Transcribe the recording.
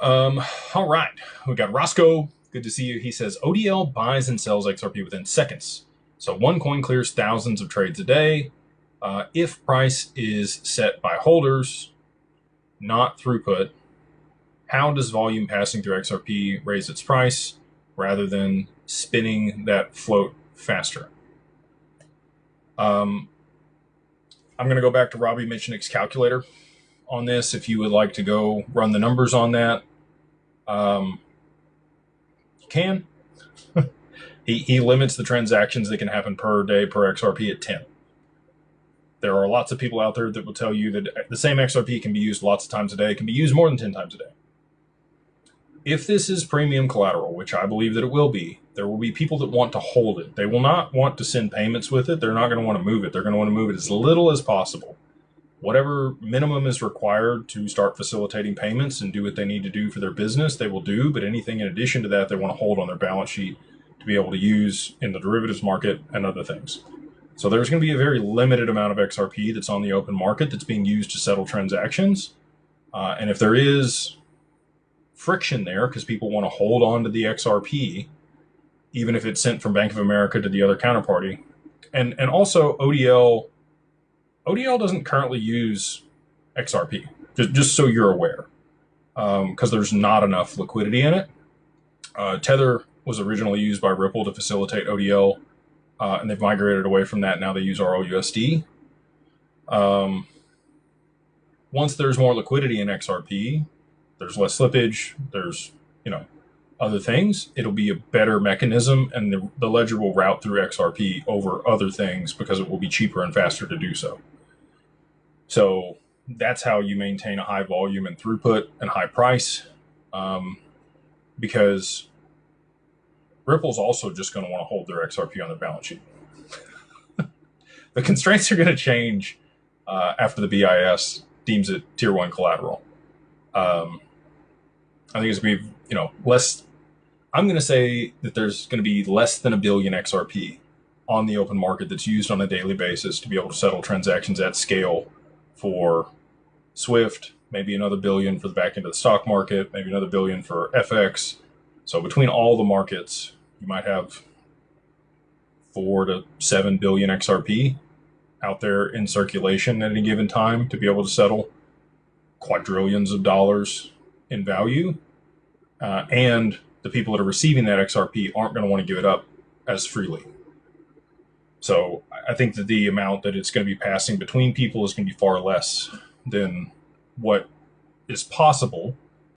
Um, all right. We got Roscoe. Good to see you. He says ODL buys and sells XRP within seconds. So one coin clears thousands of trades a day. If price is set by holders, not throughput, how does volume passing through XRP raise its price rather than spinning that float faster? Um, I'm going to go back to Robbie Mitchnick's calculator on this. If you would like to go run the numbers on that, you can. He limits the transactions that can happen per day per XRP at 10. There are lots of people out there that will tell you that the same XRP can be used lots of times a day, can be used more than 10 times a day. If this is premium collateral, which I believe that it will be, there will be people that want to hold it. They will not want to send payments with it. They're not going to want to move it. They're going to want to move it as little as possible. Whatever minimum is required to start facilitating payments and do what they need to do for their business, they will do. But anything in addition to that, they want to hold on their balance sheet to be able to use in the derivatives market and other things. So there's going to be a very limited amount of XRP that's on the open market that's being used to settle transactions. And if there is friction there because people want to hold on to the XRP, even if it's sent from Bank of America to the other counterparty, and also ODL doesn't currently use XRP, just so you're aware, because there's not enough liquidity in it. Tether was originally used by Ripple to facilitate ODL, and they've migrated away from that. Now they use ROUSD. Once there's more liquidity in XRP, there's less slippage, there's, other things, it'll be a better mechanism, and the ledger will route through XRP over other things because it will be cheaper and faster to do so. So that's how you maintain a high volume and throughput and high price, because Ripple's also just going to want to hold their XRP on their balance sheet. The constraints are going to change after the BIS deems it tier 1 collateral. I think it's going to be, less. I'm going to say that there's going to be less than 1 billion XRP on the open market that's used on a daily basis to be able to settle transactions at scale for Swift, maybe another billion for the back end of the stock market, maybe another billion for FX. So between all the markets, you might have 4 to 7 billion XRP out there in circulation at any given time to be able to settle quadrillions of dollars in value. And the people that are receiving that XRP aren't going to want to give it up as freely. So I think that the amount that it's going to be passing between people is going to be far less than what is possible